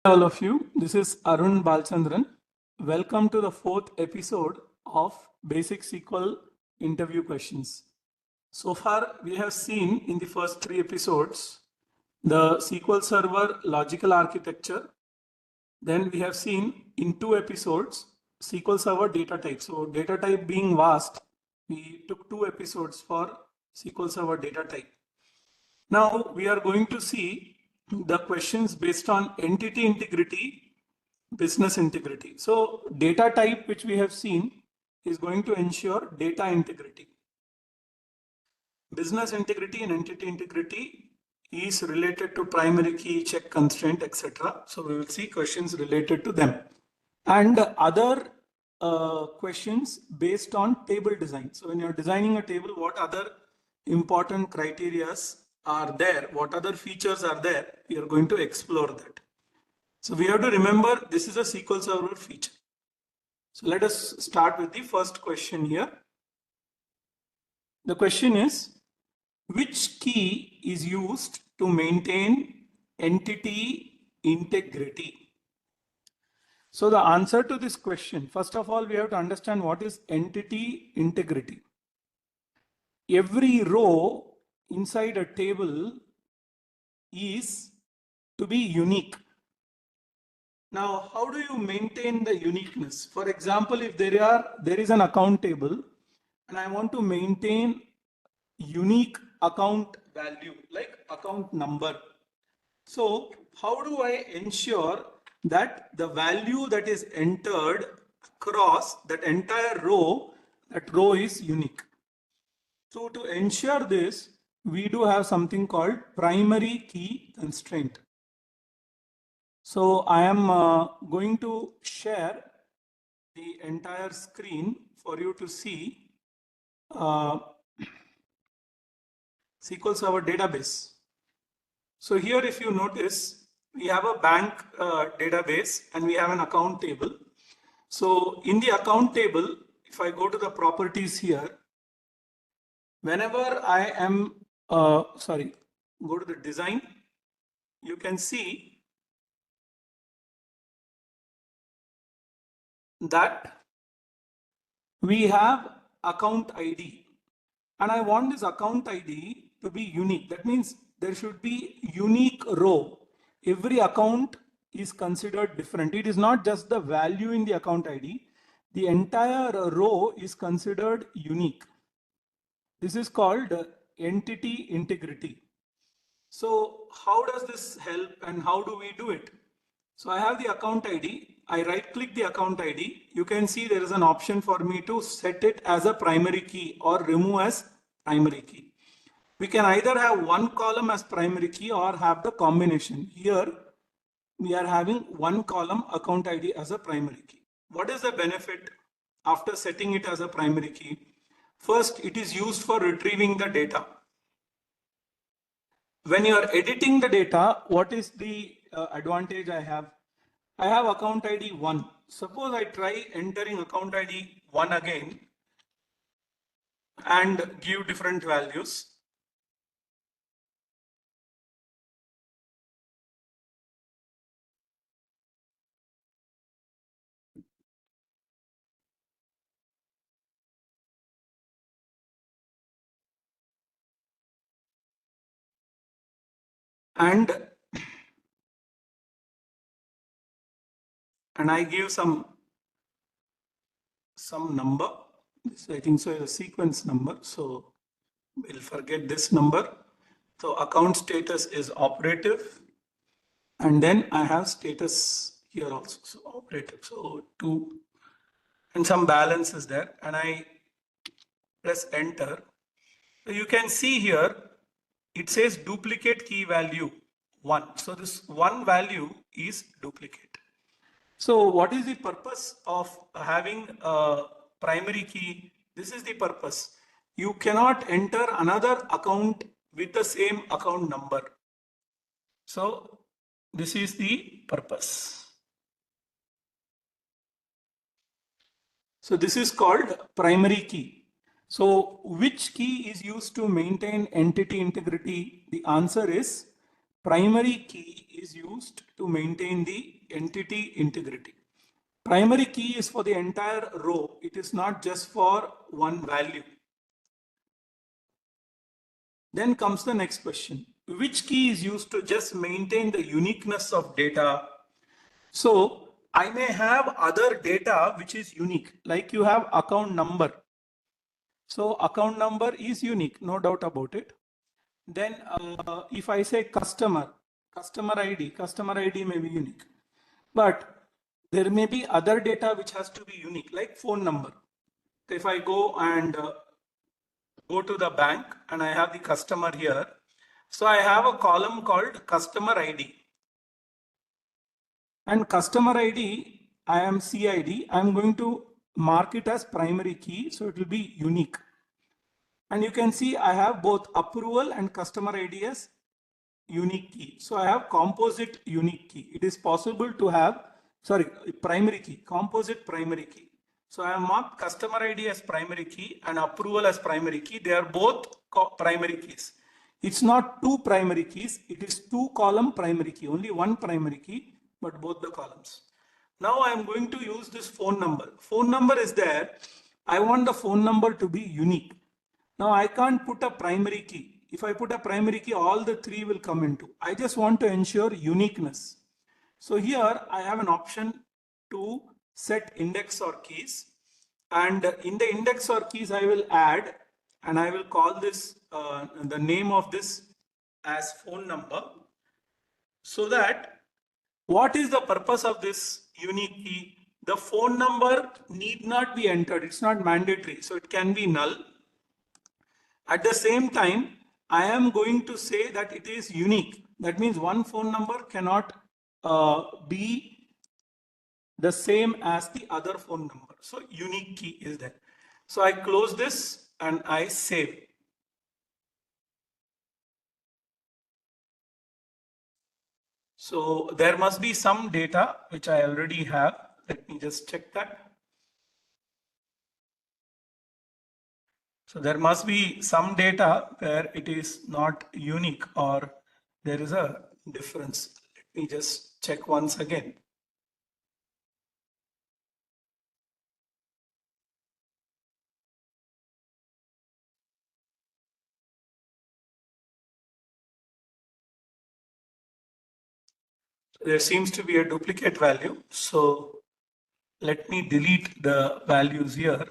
All of you, this is Arun Balchandran. Welcome to the fourth episode of Basic SQL Interview Questions. So far, we have seen in the first three episodes the SQL Server logical architecture. Then we have seen in two episodes SQL Server data type. So data type being vast, we took two episodes for SQL Server data type. Now we are going to see the questions based on entity integrity, business integrity. So data type which we have seen is going to ensure data integrity. Business integrity and entity integrity is related to primary key, check, constraint, etc. So we will see questions related to them. And other questions based on table design. So when you're designing a table, what other important criterias are there? What other features are there? We are going to explore that. So we have to remember this is a SQL Server feature. So let us start with the first question here. The question is, which key is used to maintain entity integrity? So the answer to this question, first of all, we have to understand what is entity integrity. Every row inside a table is to be unique. Now, how do you maintain the uniqueness? For example, if there is an account table and I want to maintain unique account value like account number. So how do I ensure that the value that is entered across that entire row, that row is unique? So to ensure this, we do have something called primary key constraint. So I am going to share the entire screen for you to see SQL Server database. So here, if you notice, we have a bank database and we have an account table. So in the account table, if I go to the properties here, whenever I am, go to the design, you can see that we have account ID and I want this account ID to be unique. That means there should be unique row. Every account is considered different. It is not just the value in the account ID. The entire row is considered unique. This is called entity integrity. So how does this help and how do we do it? So I have the account ID. I right click the account ID. You can see there is an option for me to set it as a primary key or remove as primary key. We can either have one column as primary key or have the combination. Here we are having one column account ID as a primary key. What is the benefit after setting it as a primary key? First, it is used for retrieving the data. When you are editing the data, what is the advantage I have? I have account ID 1. Suppose I try entering account ID 1 again and give different values. And I give some number. This I think so is a sequence number. So we'll forget this number. So account status is operative. And then I have status here also. So operative. So 2 and some balance is there. And I press enter. So you can see here, it says duplicate key value 1. So this one value is duplicate. So what is the purpose of having a primary key? This is the purpose. You cannot enter another account with the same account number. So this is the purpose. So this is called primary key. So which key is used to maintain entity integrity? The answer is primary key is used to maintain the entity integrity. Primary key is for the entire row. It is not just for one value. Then comes the next question. Which key is used to just maintain the uniqueness of data? So I may have other data which is unique, like you have account number. So account number is unique, no doubt about it. Then if I say customer ID may be unique. But there may be other data which has to be unique, like phone number. If I go and go to the bank and I have the customer here. So I have a column called customer ID. And customer ID, I am CID. I'm going to mark it as primary key. So it will be unique. And you can see I have both approval and customer ID as unique key. So I have composite unique key. It is possible to have, primary key, composite primary key. So I have marked customer ID as primary key and approval as primary key. They are both primary keys. It's not two primary keys. It is two column primary key, only one primary key, but both the columns. Now I am going to use this phone number. Phone number is there. I want the phone number to be unique. Now I can't put a primary key. If I put a primary key, all the three will come into. I just want to ensure uniqueness. So here I have an option to set index or keys. And in the index or keys, I will add, and I will call this, the name of this as phone number. So that what is the purpose of this unique key? The phone number need not be entered. It's not mandatory. So it can be null. At the same time, I am going to say that it is unique. That means one phone number cannot be the same as the other phone number. So unique key is there. So I close this and I save. So there must be some data which I already have. Let me just check that. So there must be some data where it is not unique or there is a difference. Let me just check once again. There seems to be a duplicate value. So let me delete the values here.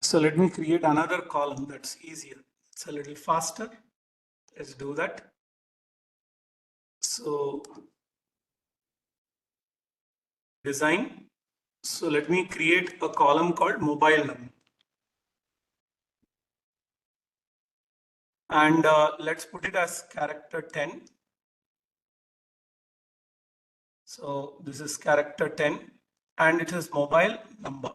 So let me create another column that's easier. It's a little faster. Let's do that. So design. So let me create a column called mobile number. And let's put it as character 10. So this is character 10 and it is mobile number.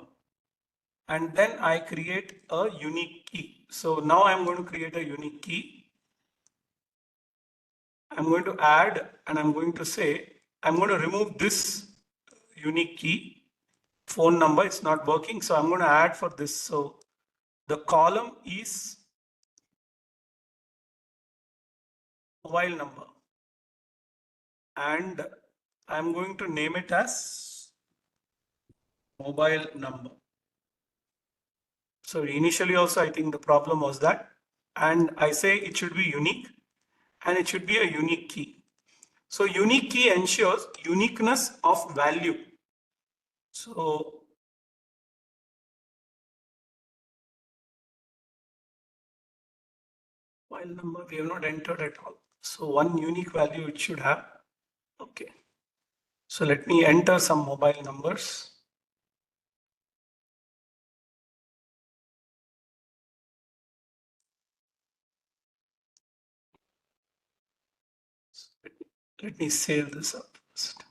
And then I create a unique key. So now I'm going to create a unique key. I'm going to add and I'm going to say, I'm going to remove this unique key, phone number, it's not working. So I'm going to add for this. So the column is mobile number. And I'm going to name it as mobile number. So initially also, I think the problem was that, and I say it should be unique and it should be a unique key. So unique key ensures uniqueness of value. So file number we have not entered at all. So one unique value it should have. Okay. So let me enter some mobile numbers. Let me save this up first.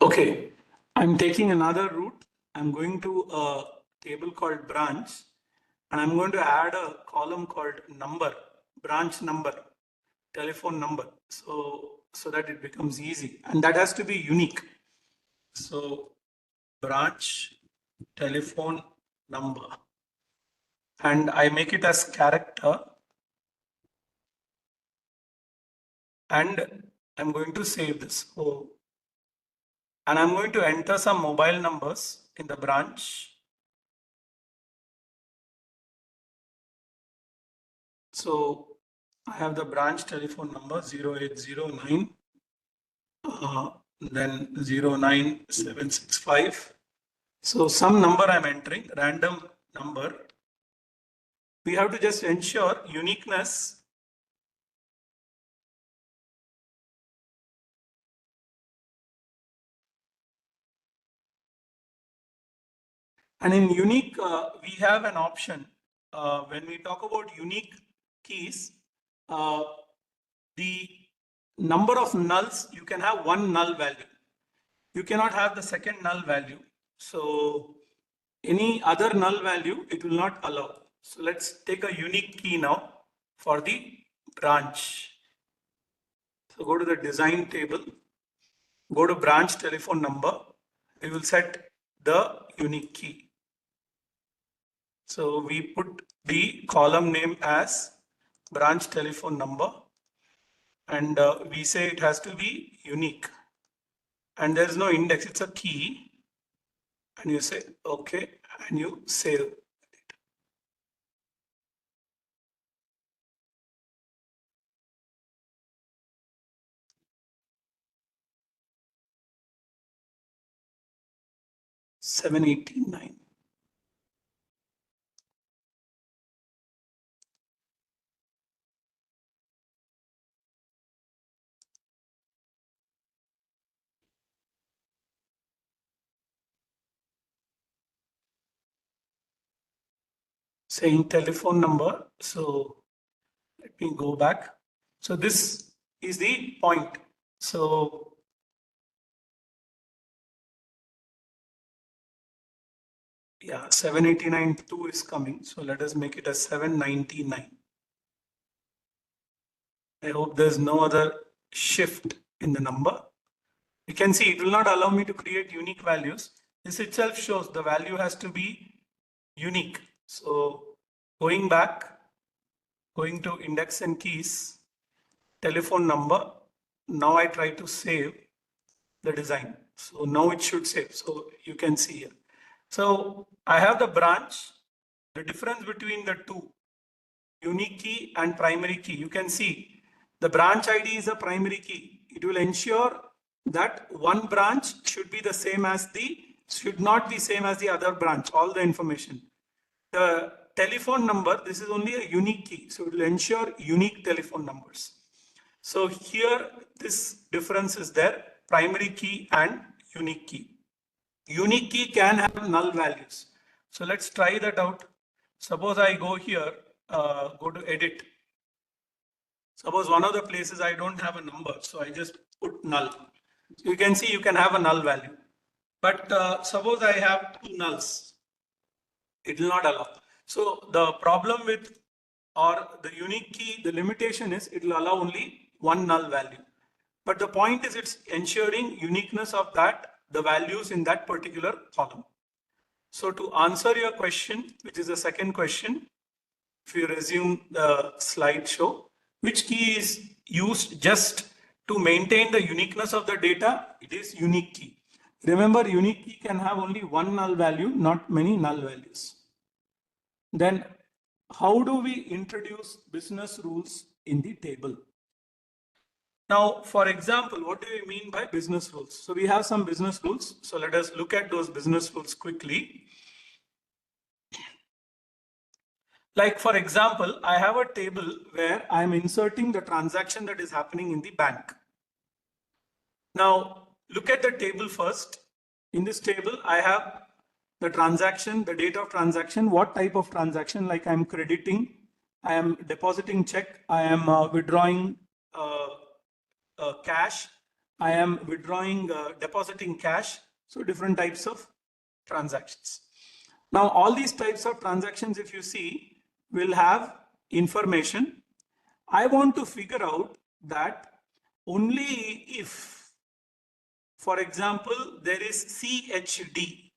Okay, I'm taking another route. I'm going to a table called branch, and I'm going to add a column called number, branch number, telephone number, so that it becomes easy, and that has to be unique. So branch telephone number, and I make it as character, and I'm going to save this. So, and I'm going to enter some mobile numbers in the branch. So I have the branch telephone number 0809, then 09765. So some number I'm entering, random number. We have to just ensure uniqueness. And in unique, we have an option. When we talk about unique keys, the number of nulls, you can have one null value. You cannot have the second null value. So any other null value, it will not allow. So let's take a unique key now for the branch. So go to the design table, go to branch telephone number. We will set the unique key. So we put the column name as branch telephone number, and we say it has to be unique. And there's no index, it's a key. And you say okay, and you save. 789. Saying telephone number. So let me go back. So this is the point. So yeah, 789.2 is coming. So let us make it a 799. I hope there's no other shift in the number. You can see it will not allow me to create unique values. This itself shows the value has to be unique. So going back, going to index and keys, telephone number. Now I try to save the design. So now it should save. So you can see here. So I have the branch. The difference between the two, unique key and primary key, you can see the branch ID is a primary key. It will ensure that one branch should be the same as should not be same as the other branch, all the information. The telephone number, this is only a unique key. So it will ensure unique telephone numbers. So here this difference is there, primary key and unique key. Unique key can have null values. So let's try that out. Suppose I go here, go to edit. Suppose one of the places I don't have a number, so I just put null. You can see you can have a null value. But suppose I have two nulls, it will not allow. So the problem with or the unique key, the limitation is it will allow only one null value. But the point is it's ensuring uniqueness of the values in that particular column. So to answer your question, which is the second question, if you resume the slideshow, which key is used just to maintain the uniqueness of the data? It is unique key. Remember, unique key can have only one null value, not many null values. Then how do we introduce business rules in the table? Now, for example, what do we mean by business rules? So we have some business rules. So let us look at those business rules quickly. Like for example, I have a table where I am inserting the transaction that is happening in the bank. Now, look at the table first. In this table, I have the transaction, the date of transaction, what type of transaction, like I am crediting, I am depositing check, I am withdrawing cash. I am withdrawing, depositing cash. So different types of transactions. Now, all these types of transactions, if you see, will have information. I want to figure out that only if, for example, there is CHD.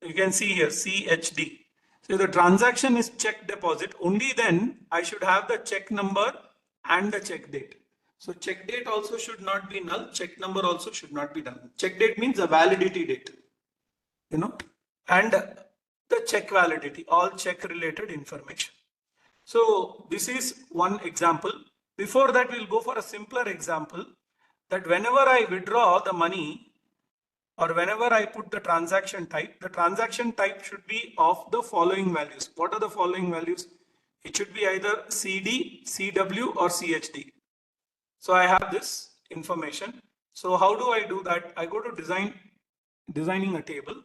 You can see here CHD. So the transaction is check deposit. Only then I should have the check number and the check date. So check date also should not be null. Check number also should not be null. Check date means the validity date, and the check validity, all check related information. So this is one example. Before that, we'll go for a simpler example that whenever I withdraw the money or whenever I put the transaction type should be of the following values. What are the following values? It should be either CD, CW or CHD. So I have this information. So how do I do that? I go to designing a table.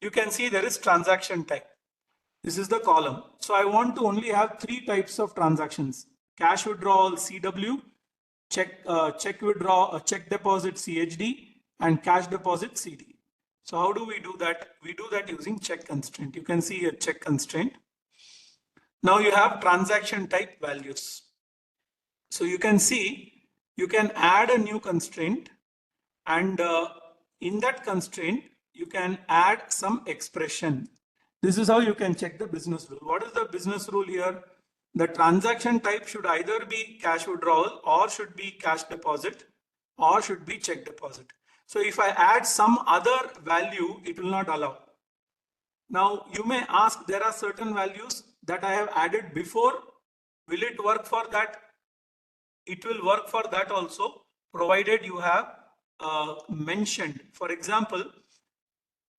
You can see there is transaction type. This is the column. So I want to only have three types of transactions: cash withdrawal CW, check deposit CHD, and cash deposit CD. So how do we do that? We do that using check constraint. You can see a check constraint. Now you have transaction type values. So you can see you can add a new constraint, and in that constraint you can add some expression. This is how you can check the business rule. What is the business rule here? The transaction type should either be cash withdrawal or should be cash deposit or should be check deposit. So if I add some other value, it will not allow. Now you may ask, there are certain values that I have added before. Will it work for that? It will work for that also, provided you have mentioned. For example,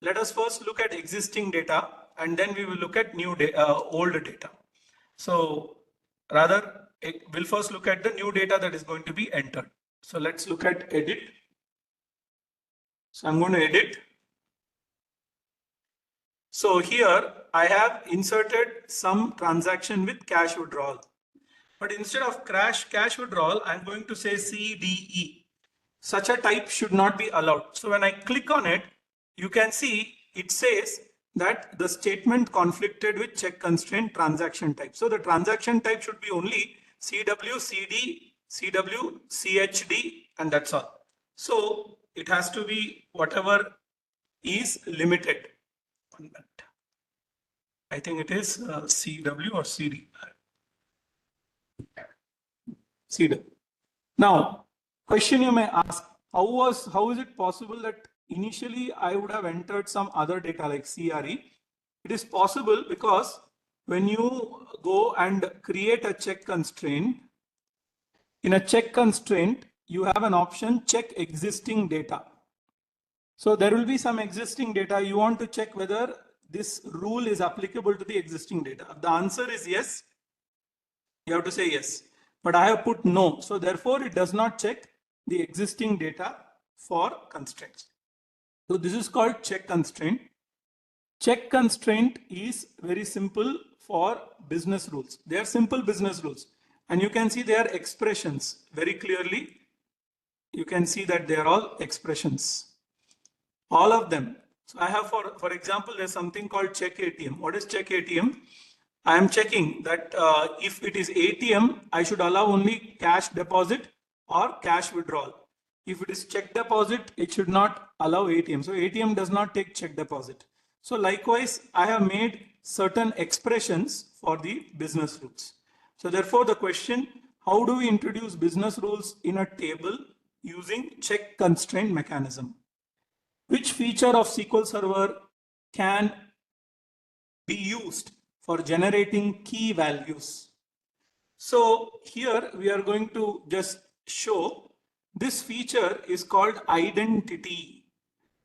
let us first look at existing data and then we will look at new old data. So rather, we'll first look at the new data that is going to be entered. So let's look at edit. So I'm going to edit. So here I have inserted some transaction with cash withdrawal. But instead of cash withdrawal, I'm going to say CDE. Such a type should not be allowed. So when I click on it, you can see it says that the statement conflicted with check constraint transaction type. So the transaction type should be only CW, CD, CW, CHD, and that's all. So it has to be whatever is limited. I think it is CW or CD. CW. Now, question you may ask, how is it possible that initially I would have entered some other data like CRE? It is possible because when you go and create a check constraint, in a check constraint, you have an option check existing data. So there will be some existing data. You want to check whether this rule is applicable to the existing data. If the answer is yes, you have to say yes. But I have put no. So therefore, it does not check the existing data for constraints. So this is called check constraint. Check constraint is very simple for business rules. They are simple business rules. And you can see they are expressions very clearly. You can see that they are all expressions. All of them. So I have, for example, there's something called check ATM. What is check ATM? I am checking that if it is ATM, I should allow only cash deposit or cash withdrawal. If it is check deposit, it should not allow ATM. So ATM does not take check deposit. So likewise, I have made certain expressions for the business rules. So therefore the question, how do we introduce business rules in a table using check constraint mechanism? Which feature of SQL Server can be used for generating key values? So here we are going to just show this feature is called identity.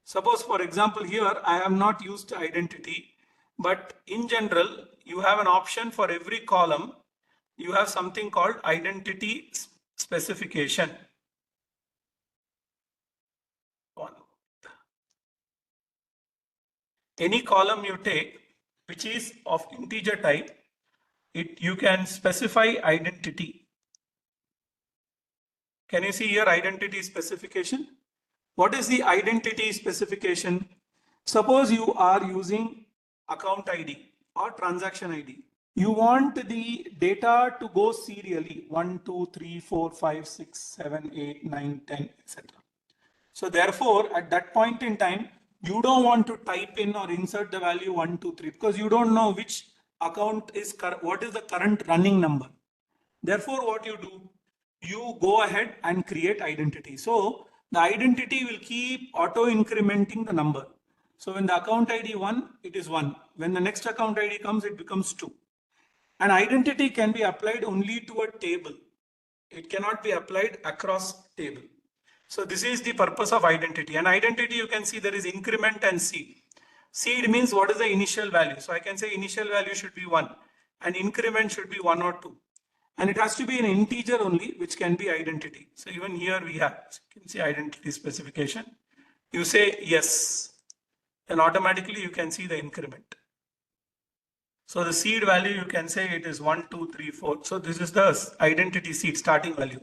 Suppose, for example, here I have not used identity, but in general, you have an option for every column. You have something called identity specification. Any column you take, which is of integer type, you can specify identity. Can you see here identity specification? What is the identity specification? Suppose you are using account ID or transaction ID. You want the data to go serially 1, 2, 3, 4, 5, 6, 7, 8, 9, 10, etc. So therefore, at that point in time, you don't want to type in or insert the value 1, 2, 3 because you don't know which account is, what is the current running number. Therefore, what you do, you go ahead and create identity. So the identity will keep auto incrementing the number. So when the account ID 1, it is 1. When the next account ID comes, it becomes 2. An identity can be applied only to a table. It cannot be applied across table. So this is the purpose of identity. And identity, you can see there is increment and seed. Seed means what is the initial value. So I can say initial value should be 1 and increment should be 1 or 2. And it has to be an integer only, which can be identity. So even here we have, you can see identity specification. You say yes, then automatically you can see the increment. So the seed value, you can say it is 1, 2, 3, 4. So this is the identity seed starting value.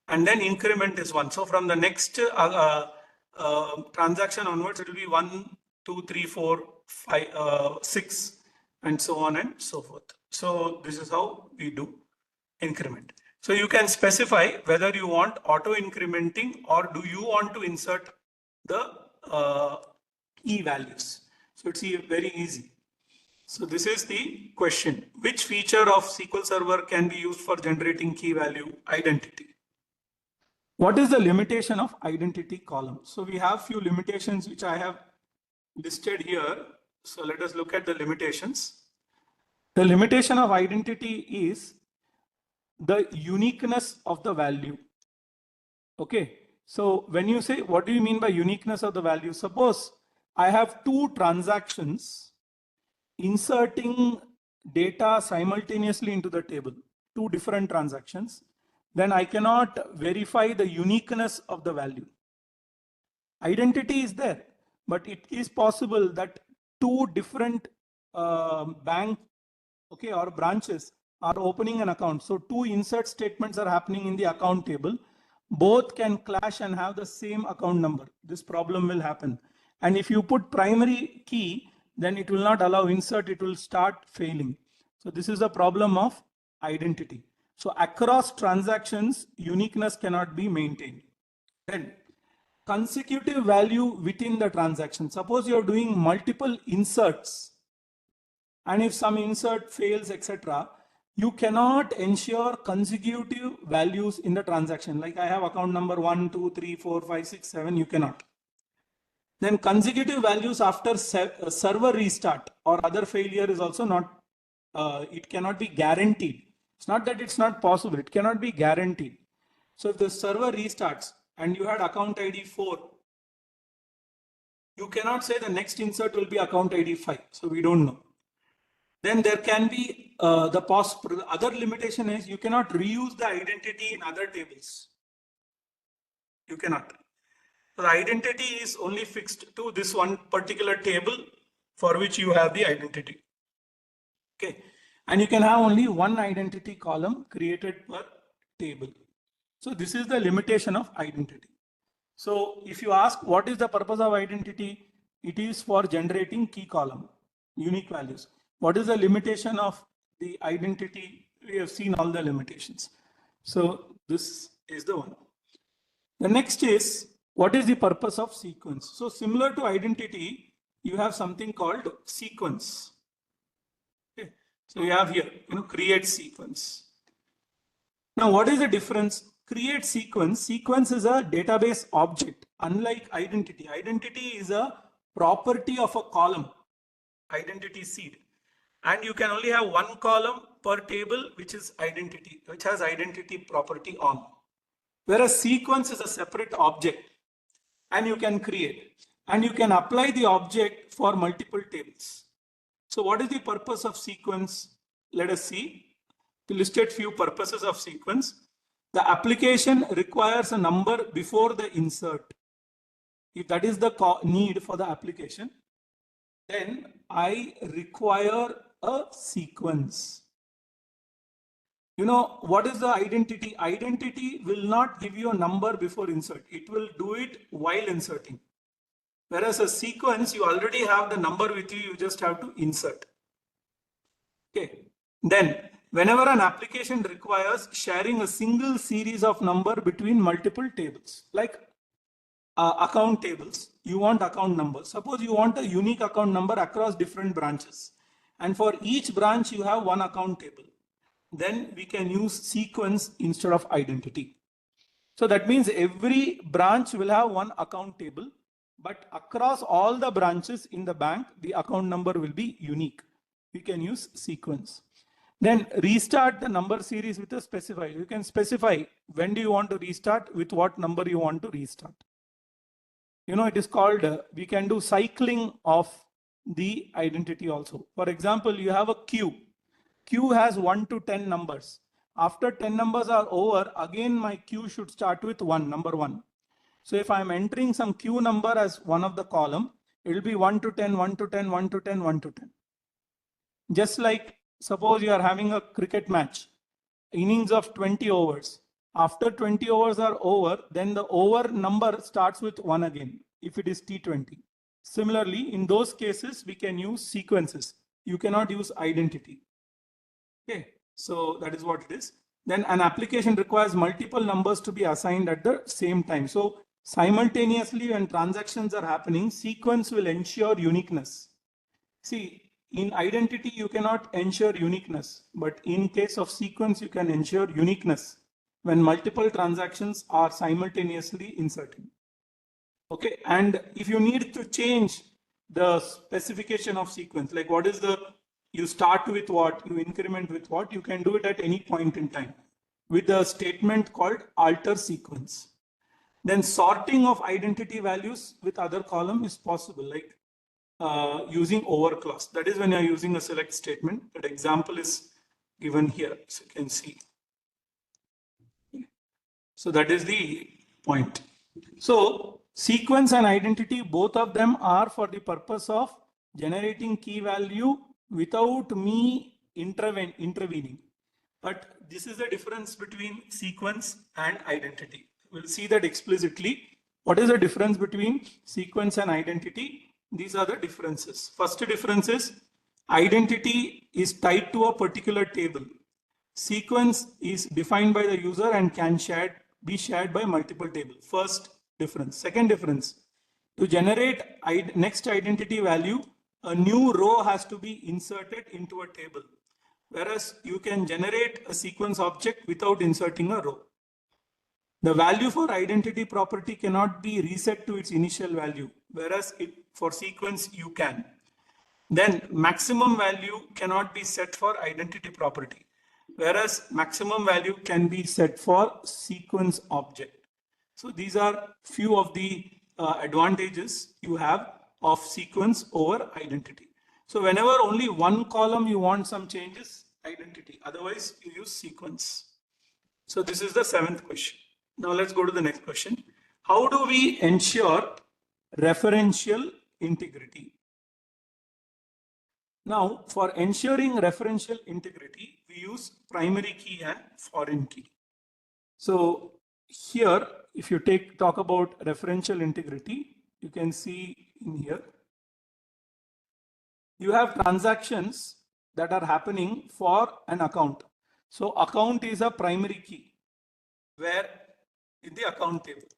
And then increment is 1. So from the next transaction onwards, it will be 1, 2, 3, 4, 5, 6, and so on and so forth. So this is how we do increment. So you can specify whether you want auto incrementing or do you want to insert the key values. So it's very easy. So this is the question. Which feature of SQL Server can be used for generating key value identity? What is the limitation of identity column? So we have few limitations which I have listed here. So let us look at the limitations. The limitation of identity is the uniqueness of the value. Okay. So when you say, what do you mean by uniqueness of the value? Suppose I have two transactions inserting data simultaneously into the table, two different transactions, then I cannot verify the uniqueness of the value. Identity is there, but it is possible that two different bank, okay, or branches are opening an account. So two insert statements are happening in the account table. Both can clash and have the same account number. This problem will happen. And if you put primary key, then it will not allow insert, it will start failing. So this is a problem of identity. So across transactions, uniqueness cannot be maintained. Then consecutive value within the transaction. Suppose you're doing multiple inserts, and if some insert fails, etc., you cannot ensure consecutive values in the transaction. Like I have account number 1, 2, 3, 4, 5, 6, 7, you cannot. Then consecutive values after server restart or other failure is also not, it cannot be guaranteed. It's not that it's not possible, it cannot be guaranteed. So if the server restarts and you had account ID 4, you cannot say the next insert will be account ID 5. So we don't know. Then there can be the other limitation is you cannot reuse the identity in other tables. You cannot. So the identity is only fixed to this one particular table for which you have the identity. Okay. And you can have only one identity column created per table. So this is the limitation of identity. So if you ask what is the purpose of identity, it is for generating key column, unique values. What is the limitation of the identity? We have seen all the limitations. So this is the one. The next is, what is the purpose of sequence? So similar to identity, you have something called sequence. Okay. So you have here, create sequence. Now, what is the difference? Create sequence. Sequence is a database object, unlike identity. Identity is a property of a column, identity seed. And you can only have one column per table, which is identity, which has identity property on. Whereas sequence is a separate object and you can create and you can apply the object for multiple tables. So what is the purpose of sequence? Let us see. We listed few purposes of sequence. The application requires a number before the insert. If that is the need for the application, then I require a sequence. You know, what is the identity? Identity will not give you a number before insert. It will do it while inserting. Whereas a sequence, you already have the number with you, you just have to insert. Okay. Then, whenever an application requires sharing a single series of number between multiple tables, like account tables, you want account numbers. Suppose you want a unique account number across different branches, and for each branch you have one account table. Then we can use sequence instead of identity. So that means every branch will have one account table, but across all the branches in the bank, the account number will be unique. We can use sequence. Then restart the number series with a specifier. You can specify when do you want to restart, with what number you want to restart. You know, it is called, we can do cycling of the identity also. For example, you have a queue. Queue has 1 to 10 numbers. After 10 numbers are over, again my queue should start with 1, number 1. So if I'm entering some queue number as one of the column, it will be 1 to 10, 1 to 10, 1 to 10, 1 to 10. Just like suppose you are having a cricket match, innings of 20 overs. After 20 overs are over, then the over number starts with 1 again, if it is T20. Similarly, in those cases, we can use sequences. You cannot use identity. Okay, so that is what it is. Then an application requires multiple numbers to be assigned at the same time. So simultaneously, when transactions are happening, sequence will ensure uniqueness. See, in identity, you cannot ensure uniqueness, but in case of sequence, you can ensure uniqueness when multiple transactions are simultaneously inserting. Okay, and if you need to change the specification of sequence, like what is the, you start with what, you increment with what, you can do it at any point in time with a statement called alter sequence. Then sorting of identity values with other column is possible, like using overclass. That is when you're using a select statement. That example is given here, so you can see. So that is the point. So sequence and identity, both of them are for the purpose of generating key value without me intervening. But this is the difference between sequence and identity. We'll see that explicitly. What is the difference between sequence and identity? These are the differences. First difference is identity is tied to a particular table. Sequence is defined by the user and can be shared by multiple tables. First difference. Second difference, to generate next identity value, a new row has to be inserted into a table, whereas you can generate a sequence object without inserting a row. The value for identity property cannot be reset to its initial value, whereas for sequence you can. Then maximum value cannot be set for identity property, whereas maximum value can be set for sequence object. So these are few of the advantages you have of sequence over identity. So whenever only one column you want some changes, identity, otherwise you use sequence. So this is the 7th question. Now let's go to the next question. How do we ensure referential integrity? Now, for ensuring referential integrity, we use primary key and foreign key. So here, if you talk about referential integrity, you can see in here, you have transactions that are happening for an account. So account is a primary key where in the account table.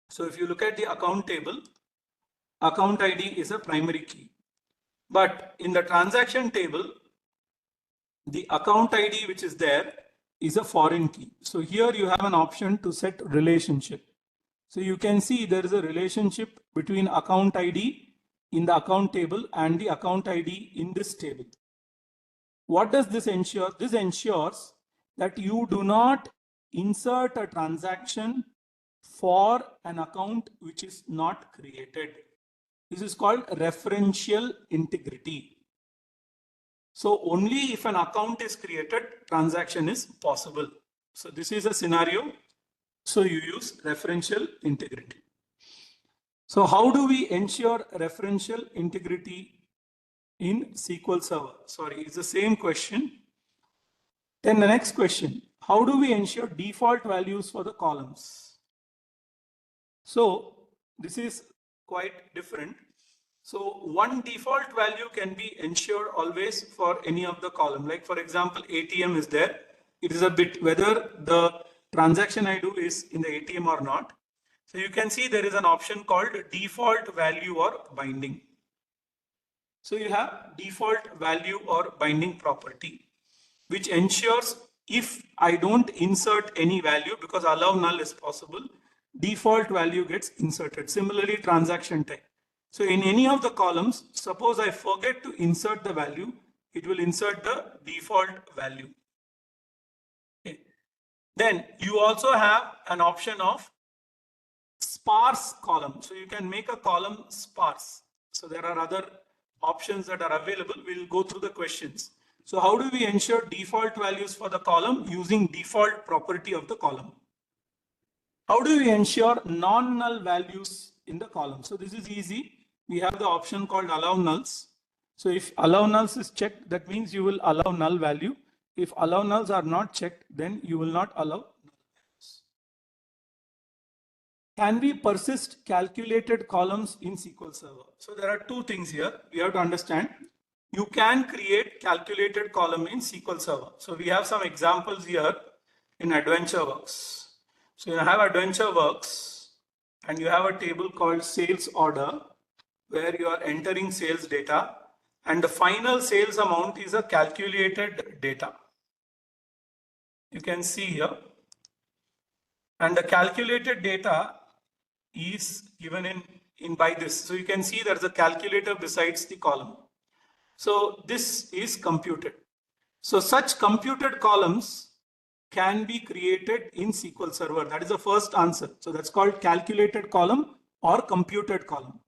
So if you look at the account table, account ID is a primary key. But in the transaction table, the account ID which is there is a foreign key. So here you have an option to set relationship. So you can see there is a relationship between account ID in the account table and the account ID in this table. What does this ensure? This ensures that you do not insert a transaction for an account which is not created. This is called referential integrity. So only if an account is created, transaction is possible. So this is a scenario. So you use referential integrity. So how do we ensure referential integrity in SQL Server? Sorry, it's the same question. Then the next question, how do we ensure default values for the columns? So this is quite different. So one default value can be ensured always for any of the column. Like for example, ATM is there. It is a bit whether the transaction I do is in the ATM or not. So you can see there is an option called default value or binding. So you have default value or binding property, which ensures if I don't insert any value, because allow null is possible, default value gets inserted. Similarly, transaction type. So in any of the columns, suppose I forget to insert the value, it will insert the default value. Okay. Then you also have an option of sparse column. So you can make a column sparse. So there are other options that are available. We'll go through the questions. So how do we ensure default values for the column using default property of the column? How do we ensure non-null values in the column? So this is easy. We have the option called allow nulls. So if allow nulls is checked, that means you will allow null value. If allow nulls are not checked, then you will not allow null values. Can we persist calculated columns in SQL Server? So there are two things here we have to understand. You can create calculated column in SQL Server. So we have some examples here in AdventureWorks. So you have AdventureWorks and you have a table called sales order where you are entering sales data and the final sales amount is a calculated data. You can see here, and the calculated data is given in by this. So you can see there's a calculator besides the column. So this is computed. So such computed columns can be created in SQL Server. That is the first answer. So that's called calculated column or computed column.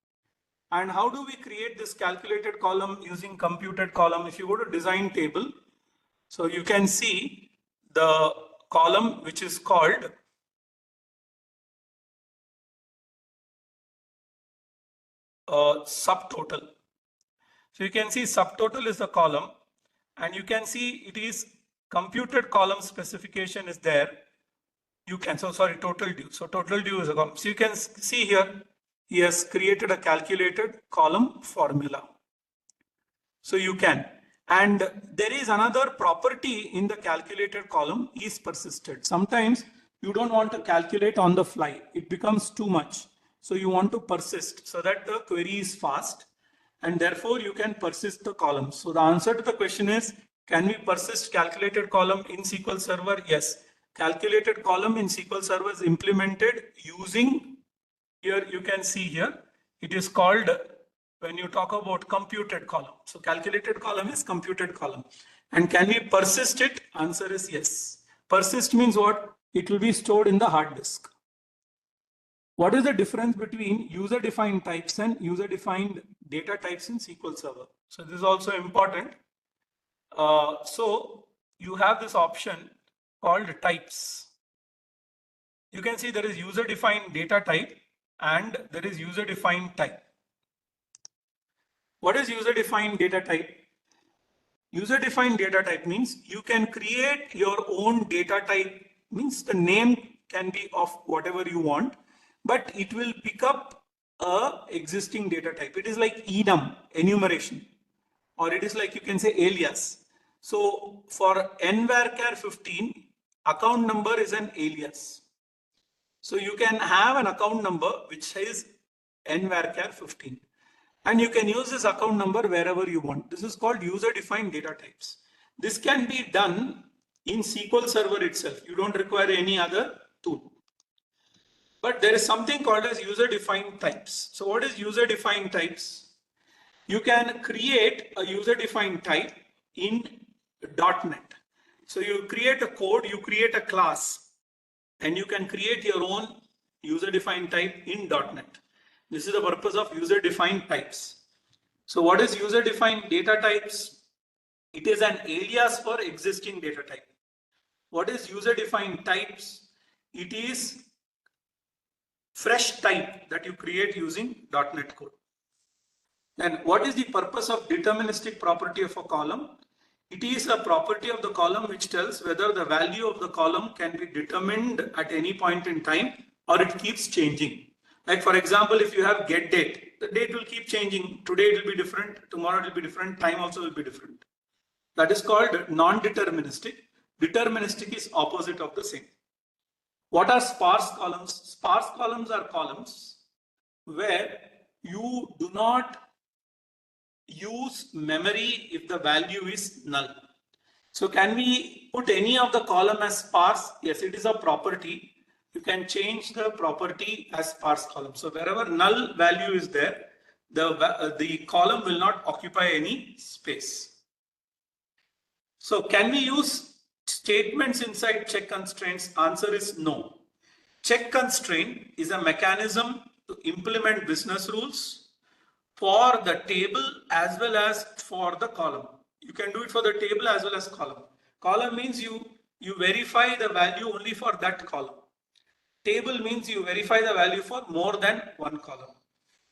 And how do we create this calculated column using computed column? If you go to design table, so you can see the column which is called subtotal. So you can see subtotal is the column and you can see it is computed column specification is there. You can, so sorry, total due. So total due is a column. So you can see here, he has created a calculated column formula. So you can, and there is another property in the calculated column is persisted. Sometimes you don't want to calculate on the fly. It becomes too much. So you want to persist so that the query is fast and therefore you can persist the columns. So the answer to the question is, can we persist calculated column in SQL Server? Yes. Calculated column in SQL Server is implemented using, here you can see here, it is called when you talk about computed column. So calculated column is computed column. And can we persist it? Answer is yes. Persist means what? It will be stored in the hard disk. What is the difference between user-defined types and user-defined data types in SQL Server? So this is also important. So you have this option called types. You can see there is user-defined data type and there is user-defined type. What is user-defined data type? User-defined data type means you can create your own data type, means the name can be of whatever you want, but it will pick up a existing data type. It is like enum, enumeration, or it is like you can say alias. So for nvarchar 15, account number is an alias. So you can have an account number which says nvarchar 15. And you can use this account number wherever you want. This is called user-defined data types. This can be done in SQL Server itself. You don't require any other tool. But there is something called as user-defined types. So what is user-defined types? You can create a user-defined type in .NET. So you create a code, you create a class, and you can create your own user-defined type in .NET. This is the purpose of user-defined types. So what is user-defined data types? It is an alias for existing data type. What is user-defined types? It is fresh type that you create using .NET code. Then what is the purpose of deterministic property of a column? It is a property of the column which tells whether the value of the column can be determined at any point in time or it keeps changing. Like for example, if you have get date, the date will keep changing. Today it will be different, tomorrow it will be different, time also will be different. That is called non-deterministic. Deterministic is opposite of the same. What are sparse columns? Sparse columns are columns where you do not use memory if the value is null. So can we put any of the column as sparse? Yes, it is a property. You can change the property as sparse column. So wherever null value is there, the column will not occupy any space. So can we use statements inside check constraints? Answer is no. Check constraint is a mechanism to implement business rules for the table as well as for the column. You can do it for the table as well as column. Column means you verify the value only for that column. Table means you verify the value for more than one column.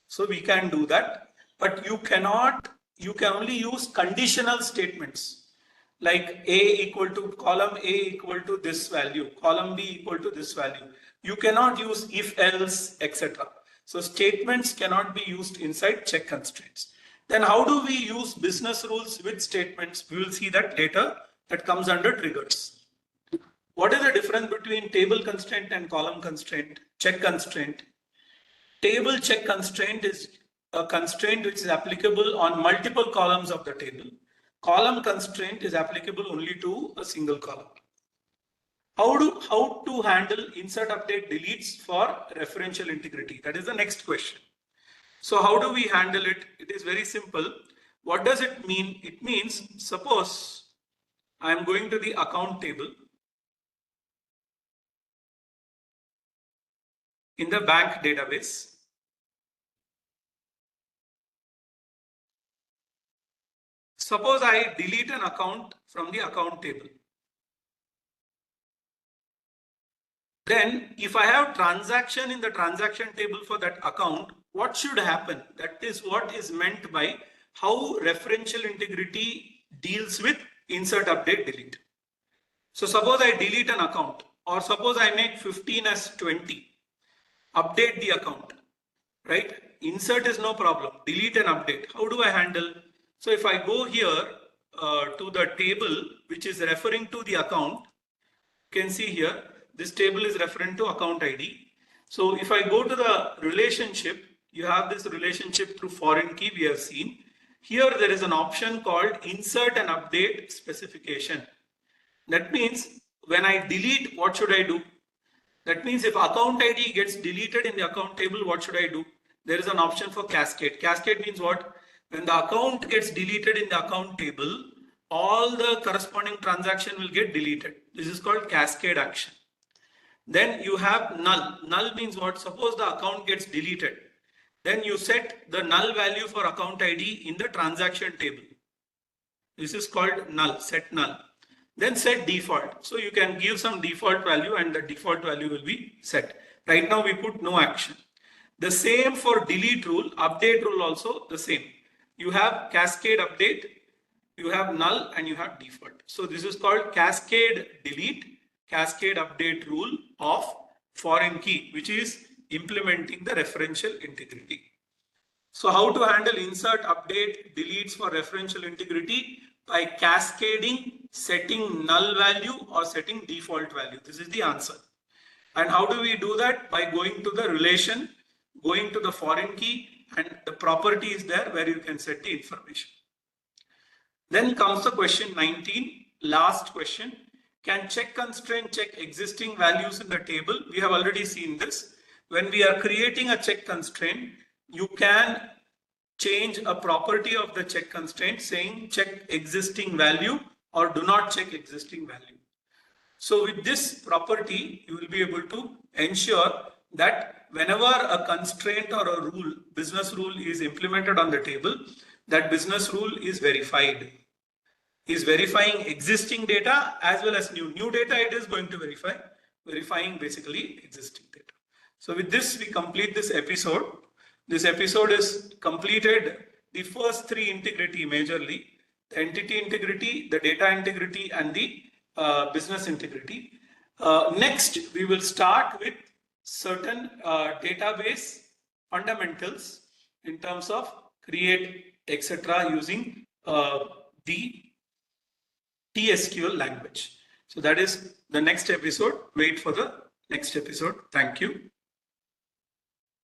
So we can do that, but you can only use conditional statements like A equal to column A equal to this value, column B equal to this value. You cannot use if else, etc. So statements cannot be used inside check constraints. Then how do we use business rules with statements? We will see that later. That comes under triggers. What is the difference between table constraint and column constraint? Check constraint. Table check constraint is a constraint which is applicable on multiple columns of the table. Column constraint is applicable only to a single column. How to handle insert, update, deletes for referential integrity? That is the next question. So how do we handle it? It is very simple. What does it mean? It means, suppose I am going to the account table in the bank database. Suppose I delete an account from the account table. Then if I have transaction in the transaction table for that account, what should happen? That is what is meant by how referential integrity deals with insert, update, delete. So suppose I delete an account, or suppose I make 15 as 20, update the account, right? Insert is no problem, delete and update. How do I handle? So if I go here to the table which is referring to the account, you can see here, this table is referring to account ID. So if I go to the relationship, you have this relationship through foreign key we have seen. Here there is an option called insert and update specification. That means when I delete, what should I do? That means if account ID gets deleted in the account table, what should I do? There is an option for cascade. Cascade means what? When the account gets deleted in the account table, all the corresponding transaction will get deleted. This is called cascade action. Then you have null. Null means what? Suppose the account gets deleted. Then you set the null value for account ID in the transaction table. This is called null, set null. Then set default. So you can give some default value and the default value will be set. Right now we put no action. The same for delete rule, update rule also the same. You have cascade update, you have null and you have default. So this is called cascade delete, cascade update rule of foreign key, which is implementing the referential integrity. So how to handle insert, update, deletes for referential integrity? By cascading, setting null value or setting default value. This is the answer. And how do we do that? By going to the relation, going to the foreign key, and the property is there where you can set the information. Then comes the question 19, last question. Can check constraint check existing values in the table? We have already seen this. When we are creating a check constraint, you can change a property of the check constraint saying check existing value or do not check existing value. So with this property, you will be able to ensure that whenever a constraint or a rule, business rule is implemented on the table, that business rule is verified. Is verifying existing data as well as new data. It is going to verifying basically existing data. So with this, we complete this episode. This episode is completed the first three integrity majorly. the entity integrity, the data integrity, and the business integrity. Next, we will start with certain database fundamentals in terms of create, etc., using the TSQL language. So that is the next episode. Wait for the next episode. Thank you.